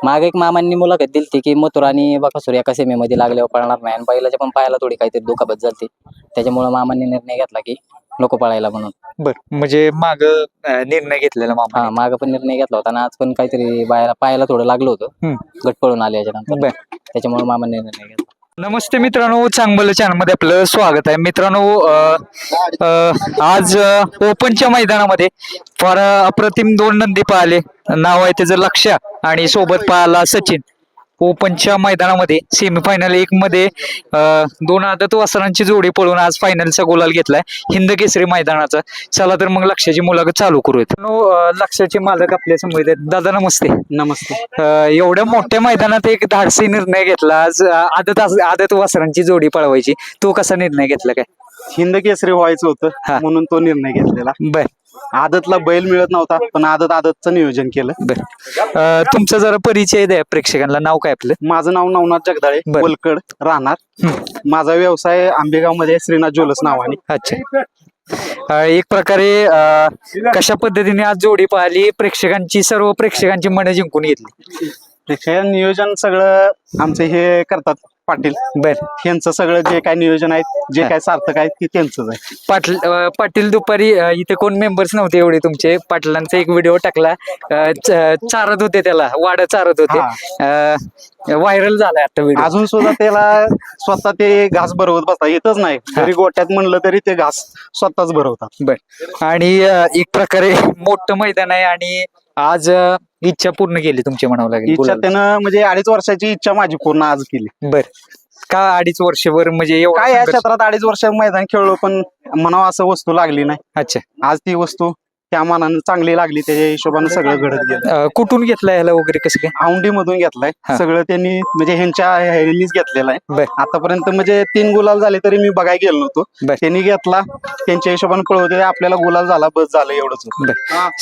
मागे एक मामांनी मुलाखत दिली की मथुर आणि बकासूर एका सेमीमध्ये लागल्यावर पळणार नाही आणि बैलाच्या पण पायाला थोडी काहीतरी दुखापत झाली. त्याच्यामुळे मामांनी निर्णय घेतला की नको पळायला म्हणून. बर, म्हणजे माग निर्णय घेतलेला मामा. हा, माग पण निर्णय घेतला होता आणि आज पण काहीतरी पायाला थोडं लागलं होतं. गट पळून आले याच्यानंतर, त्याच्यामुळे मामांनी निर्णय घेतला. नमस्ते मित्रांनो, चांगलं चॅनल मध्ये आपलं स्वागत आहे. मित्रांनो, आज ओपनच्या मैदानामध्ये फार अप्रतिम दोन नंदी पाहिले. नाव आहे त्याचं लक्ष आणि सोबत पाहिला सचिन. ओपनच्या मैदानामध्ये सेमीफायनल 1 मध्ये दोन आदत वासरांची जोडी पळून आज फायनलचा गुलाल घेतलाय हिंद केसरी मैदानाचा. चला तर मग लक्षाची मुलाखत चालू करूयात. लक्षाचे मालक आपल्या समोर आहेत. दादा नमस्ते. नमस्ते. एवढ्या मोठ्या मैदानात एक धाडसी निर्णय घेतला आज, आदत वासरांची जोडी पळवायची. तो कसा निर्णय घेतला काय? हिंद केसरी व्हायचं होतं म्हणून तो निर्णय घेतलेला. बर, आदतला बैल मिळत नव्हता पण आदतचं नियोजन केलं. बर, तुमचा जरा परिचय द्या प्रेक्षकांना. नाव काय आपलं? माझं नाव नवनाथ जगदाळे, वलकड राहणार. माझा व्यवसाय आंबेगाव मध्ये श्रीनाथ ज्वेलर्स नावाने. अच्छा, एक प्रकारे कशा पद्धतीने आज जोडी पाहिली, सर्व प्रेक्षकांची मनं जिंकून घेतली? प्रेक्षक नियोजन सगळं आमचे हे करतात पाटील. बर, यांचं सगळं जे काय नियोजन आहे, जे काय सार्थक आहे ते त्यांचंच आहे. पाटील दुपारी इथे कोण मेंबर्स नव्हते एवढे तुमचे. पाटलांचा एक व्हिडिओ टाकला, चारत होते त्याला, वाडा चारत होते, व्हायरल झालाय आता व्हिडिओ. अजून सुद्धा त्याला स्वतः ते घास भरवत बसता येतच नाही. जरी गोट्यात म्हणलं तरी ते घास स्वतःच भरवतात. बर, आणि एक प्रकारे मोठं मैदान आहे आणि आज इच्छा पूर्ण केली तुमची म्हणावं लागेल. इच्छा त्यानं म्हणजे 2.5 वर्षाची इच्छा माझी पूर्ण आज केली. बर, का 2.5 वर्षभर म्हणजे काय या क्षेत्रात 2.5 वर्ष मैदान खेळलो पण म्हणावं असं वस्तू लागली नाही. अच्छा, आज ती वस्तू त्या मानानं चांगली लागली, त्याच्या हिशोबानं सगळं घडत गेलं. कुठून घेतलाय याला वगैरे कसं काय? औंढी मधून घेतलाय सगळं त्यांनी, म्हणजे ह्यांनीच घेतलेलं आहे. आतापर्यंत म्हणजे 3 गुलाल झाले तरी मी बघायला गेलो नव्हतो. त्यांनी घेतला, त्यांच्या हिशोबाने पळवते, आपल्याला गुलाल झाला बस झालं एवढंच.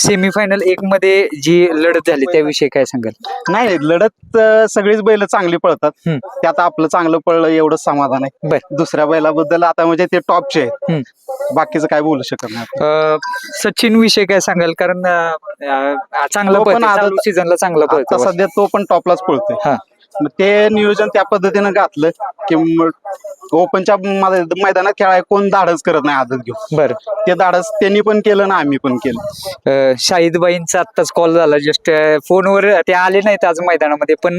सेमीफायनल 1 मध्ये जी लढत झाली त्याविषयी काय सांगाल? नाही, लढत सगळीच बैल चांगली पळतात, त्यात आपलं चांगलं पळलं एवढंच समाधान आहे. दुसऱ्या बैलाबद्दल आता म्हणजे ते टॉपचे आहे, बाकीचं काय बोलू शकत नाही. सचिन विषय काय सांगाल? कारण चांगलं पण सीझनला चांगलं पळतो सध्या, तो पण टॉपलाच पळतोय. मग ते नियोजन त्या पद्धतीनं घातलं की ओपनच्या मैदानात खेळाय कोण धाडस करत नाही आदत घेऊन. बरं, ते धाडस त्यांनी पण केलं ना आम्ही पण केलं. शाहिदबाईंचा आत्ताच कॉल झाला जस्ट फोनवर. ते आले नाहीत आज मैदानामध्ये पण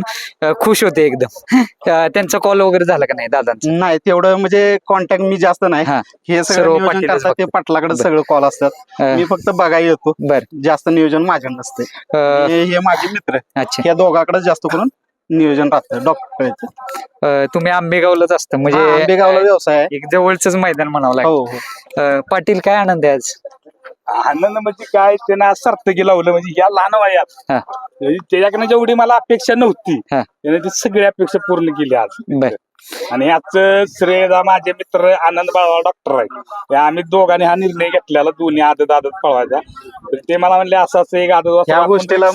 खुश होते एकदम. त्यांचा कॉल वगैरे झाला का नाही दादांचा? नाही, तेवढं म्हणजे कॉन्टॅक्ट मी जास्त नाही. हे सगळं नियोजन करतात ते पाटलाकडे सगळं कॉल असतात, मी फक्त बघायला येतो. जास्त नियोजन माझ्या नसते. हे माझे मित्र या दोघांकडे जास्त करून नियोजन राहतं. डॉक्टर तुम्ही आंबेगावलाच असतं म्हणजे आंबेगावला व्यवसाय एक जवळच मैदान म्हणावं लागेल. पाटील, काय आनंद आहे आज? आनंद म्हणजे काय, त्यानं आज सार्थकी लावलं. म्हणजे या लहान वयात त्याच्याकडनं जेवढी मला अपेक्षा नव्हती त्याने ती सगळी अपेक्षा पूर्ण केली आज. आणि याच श्रेय माझे मित्र आनंद बाळवा डॉक्टर आहे, आम्ही दोघांनी हा निर्णय घेतलेला दोन्ही आदत पळवायचा. ते मला म्हणले असं एक आदत या गोष्टीला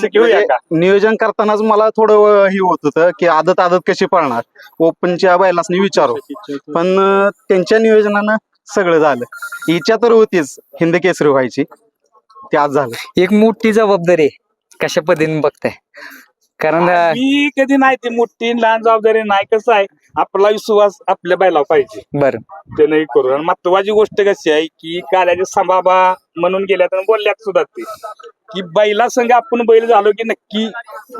नियोजन करतानाच मला थोडं हे होत होतं की आदत कशी पळणार, ओपनच्या बैलासनी विचारू. पण त्यांच्या नियोजनानं सगळं झालं. इच्छा तर होतीच हिंद केसरी व्हायची, ते आज झालं. एक मोठी जबाबदारी आहे, कशा पद्धतीने बघताय? कारण मी कधी नाही ती मोठी लहान जबाबदारी नाही. कसं आहे, आपला विश्वास आपल्या बैलावर पाहिजे. बरं, ते नाही करू. आणि महत्वाची गोष्ट कशी आहे की काल्याचे संभाबा म्हणून गेल्यात आणि बोलल्यात सुद्धा ते की बैला संग आपण बैल झालो की नक्की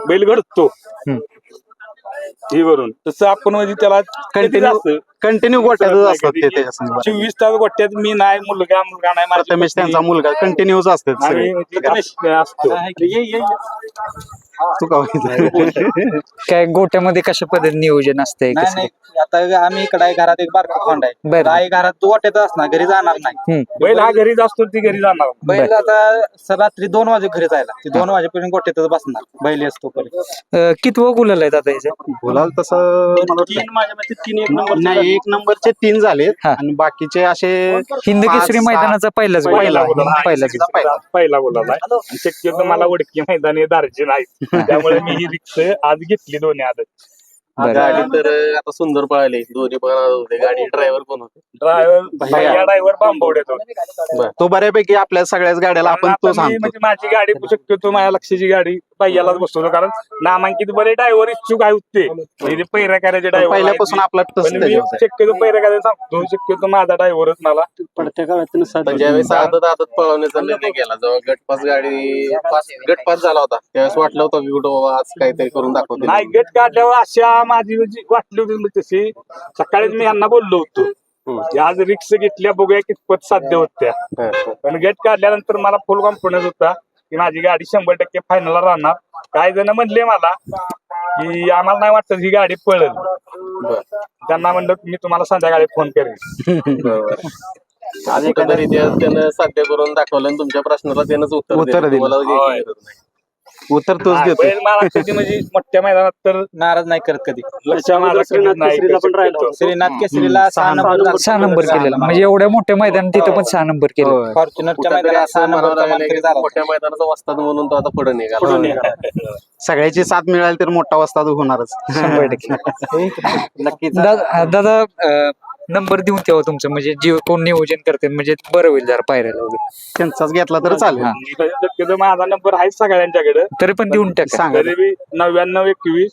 बैल घडतो. हे वरून तसं आपण म्हणजे त्याला कंटिन्यू गोट्यातच असतात ते. 24 तास गोट्यात मी नाही, मुलगा नाही, रमेश त्यांचा मुलगा कंटिन्यूच असतात असतो. तू काय गोट्यामध्ये कशा पद्धतीने नियोजन असतंय? आता आम्ही इकडे घरात एक बारका खोंड आहे, आई घरात तू गोट्यात असणार, घरी जाणार नाही. बैल हा घरीच असतो, ती घरी जाणार. बैल आता रात्री 2 वाजे घरी जायला, 2 वाजेपर्यंत गोट्यातच बसणार बैल असतो. कितवं गुलाल आहे आता याचं? गुलाल तसं नाही, 1 नंबरचे 3 झाले आणि बाकीचे असे हिंद केसरी मैदानाचा पहिला गुलाल आहे. शक्यतो मला वडकी मैदानी दारची नाही, त्यामुळे मी ही रिक्स आज घेतली दोन्ही आदत. गाडी तर आता सुंदर पळाली, दोन्ही पण होते. गाडी ड्रायव्हर कोण होते? ड्रायव्हर बांबवड्यात होते. तो बऱ्यापैकी आपल्या सगळ्याच गाड्याला आपण तो सांगतो. म्हणजे माझी गाडी शक्यतो माझ्या लक्षाची गाडी पहिल्यालाच बसवतो, कारण नामांकित बरे ड्रायव्हर इच्छुक आहे होते म्हणजे पैऱ्या करायचे ड्रायव्हर पहिल्यापासून आपला टच त्याच्यावर आहे. शक्यतो पैऱ्या करायला सांगतो, शक्यतो माझा ड्रायव्हरच मला पडत्या काळात पण ज्यावेळेस आदत पळवण्याचा निर्णय केला, जेव्हा गटपास झाला होता त्यावेळेस वाटलं होतं की कुठं बाबा आज काहीतरी करून दाखवते. नाही, गट काढल्यावर अशा माझी जी वाटली होती म्हणजे तशी सकाळीच मी यांना बोललो होतो की आज रिक्स घेतल्या बघूया कितपत साध्य होत्या. पण गट काढल्यानंतर मला फुल कॉन्फिडन्स होता की माझी गाडी 100% फायनलला राहणार. काही जण म्हणले मला की आम्हाला नाही वाटत ही गाडी पळेल. त्यांना म्हणलं मी तुम्हाला संध्याकाळी फोन करेन. आज कुठेतरी त्यानं साध्य करून दाखवलं आणि तुमच्या प्रश्नाला त्यानंच उत्तर दिलं. तुम्हाला जे होय. गरज नाही. उत्तर तोच देतो. बैल मला कधी म्हणजे मोठ्या मैदानात तर नाराज नाही करत कधी. लक्ष माझं कधीच नाही. श्रीनाथ केसरीला 6 नंबर झाला. 6 नंबर केलेला म्हणजे एवढ्या मोठ्या मैदानात तिथं पण 6 नंबर केलं. फॉर्च्युनरच्या कुठेतरी मैदानात 6 असं म्हणावं नंबरचा लागलं मानकरी की झाला. मोठ्या मैदानाचा वस्ताद म्हणून तो आता पुढे निघाला. सगळ्याची साथ मिळाली तर मोठा वस्ताद होणारच. 100%. नक्कीच. दादा नंबर देऊन ठेवा तुमचं, म्हणजे जे कोण नियोजन करते म्हणजे बरं होईल जरा पायऱ्याला वगैरे. त्यांचाच घेतला तर चालेल. हा. शक्यतो माझा नंबर आहे सगळ्यांच्याकडे. तरी पण देऊन टाका. सांगा. तरी बी 99 21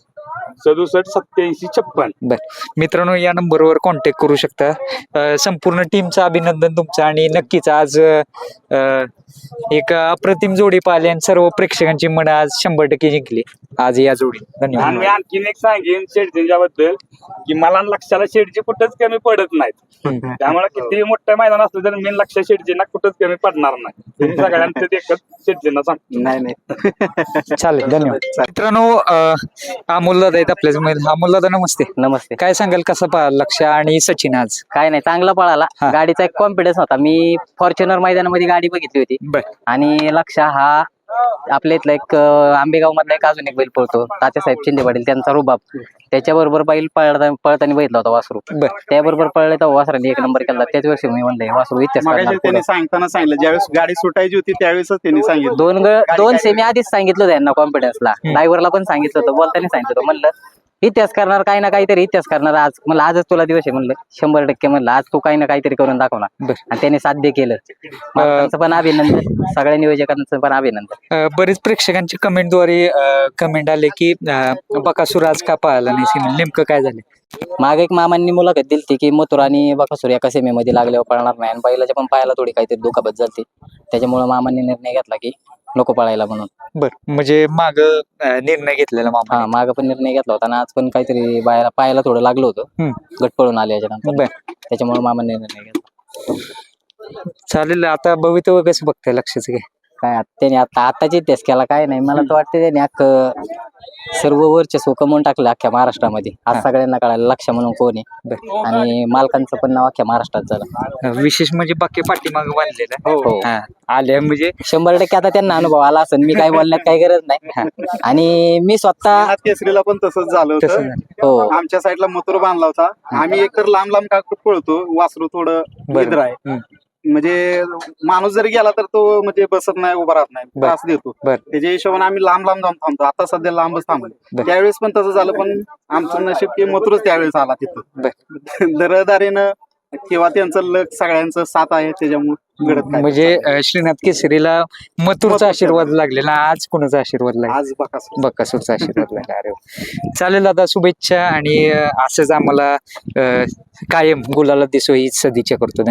67 87 56. बर मित्रांनो, या नंबरवर कॉन्टॅक्ट करू शकता. संपूर्ण टीमचं अभिनंदन तुमचं आणि नक्कीच आज एक अप्रतिम जोडी पाहिली आणि सर्व प्रेक्षकांची मन आज 100% जिंकली आज या जोडी. आणि धन्यवाद. मी आणखीन एक सांगेन शेडजींच्या बद्दल की मला लक्षाला शेडजी कुठंच कमी पडत नाहीत. त्यामुळे किती मोठं मैदान असलं तर मी लक्ष शेडजींना कुठंच कमी पडणार नाही. तुम्ही सगळ्यांचं एकच शेडजींना सांगतो. नाही चालेल, धन्यवाद. मित्रांनो, अमोल दादा आहेत आपल्याच. अमोल दादा नमस्ते. नमस्ते. काय सांगाल कसं पाहिलं लक्ष आणि सचिन आज? काय नाही, चांगला पळाला. हा. गाडीचा एक कॉन्फिडन्स होता. मी फॉर्च्युनर मैदानामध्ये गाडी बघितली होती बर आणि लक्ष हा आपल्या इथला एक आंबेगाव मधला एक अजून एक बैल पळतो, तात्यासाहेब शिंदे पाटील, त्यांचा रुबाब. त्याच्याबरोबर बैल पळताना बघितला होता वासरू. बर त्याबरोबर पळले तर वासराने 1 नंबर केला. त्याच वर्षी मी म्हणलं हे वासरू इतिहास मगाशी करणार त्यांनी पुढं. सांगताना सांगितलं ज्यावेळेस गाडी सुटायची होती त्यावेळेसच त्यांनी सांगितलं. दोन सेमी आधीच सांगितलं होतं यांना कॉन्फिडन्सला. ड्रायव्हरला पण सांगितलं होतं, बोलताना सांगितलं होतं. म्हणलं इतिहास करणार, काही ना काहीतरी इतिहास करणार. आज म्हणलं आजच तुला दिवस आहे, म्हणलं 100% म्हणलं आज तू काही ना काहीतरी करून दाखवणार. बर. आणि त्याने साध्य केलं. मालकांचं पण अभिनंदन, सगळ्या नियोजकांचं पण अभिनंदन. बरेच प्रेक्षकांची कमेंटद्वारे कमेंट आले की बकासूर आज का पाहिला नाही सिनेमा, नेमकं काय झालं? मागे एक मामांनी मुलाखत दिली की मथुर आणि बकासूर एका सेमीमध्ये लागल्यावर पळणार नाही आणि बैलाच्या पण पायाला थोडी काहीतरी दुखापत झाली. त्याच्यामुळे मामांनी निर्णय घेतला की नको पळायला म्हणून. बर म्हणजे माग निर्णय घेतलेला मामा. हा, मागं पण निर्णय घेतला होता आणि आज पण काहीतरी पायाला थोडं लागलं होतं. गट पळून आले याच्यानंतर. बर त्याच्यामुळे मामांनी निर्णय घेतला. चालेल. आता भवितव्य कसं बघताय लक्षाचं काय? काय त्याने आताची इतिहास केला काय नाही. मला तर वाटतं त्याने सर्व वर्चस्व कमवून टाकलं अख्ख्या महाराष्ट्रामध्ये. आज सगळ्यांना कळालं लक्ष म्हणून कोण आहे आणि मालकांचं पण नाव अख्ख्या महाराष्ट्रात झालं. विशेष म्हणजे बाकी पाठीमाग बांधलेला. हो. आल्या म्हणजे 100% आता त्यांना अनुभव आला असेल. मी काय बोलण्यात काही गरज नाही. आणि मी स्वतः श्रीनाथ केसरीला पण तसंच झालं तसं होतं. झालं. हो आमच्या साईडला मथुर बांधला होता. आम्ही एकतर लांब लांब काकू पळतो, वासरू थोडं विद्र आहे. म्हणजे माणूस जरी गेला तर तो म्हणजे बसत नाही, उभा राहत नाही, त्रास देतो. बर. त्याच्या हिशोबाने आम्ही लांब लांब जाऊन थांबतो. आता सध्या लांबच थांबलो. त्यावेळेस पण तसं झालं, पण आमचं नशीब की मथुरच त्यावेळेस आला तिथं. दरदारीनं किंवा त्यांचं लक सगळ्यांचं साथ आहे त्याच्यामुळे घडत काय. म्हणजे श्रीनाथ केसरीला मथुरचा आशीर्वाद लागलेला. आज कोणाचा आशीर्वाद लागला? आज बकासूर. बकासूरचा आशीर्वाद लागला. अरे वा. चालेल दादा, शुभेच्छा आणि असंच आम्हाला कायम गुलाला दिसो ही सदिच्छा करतो.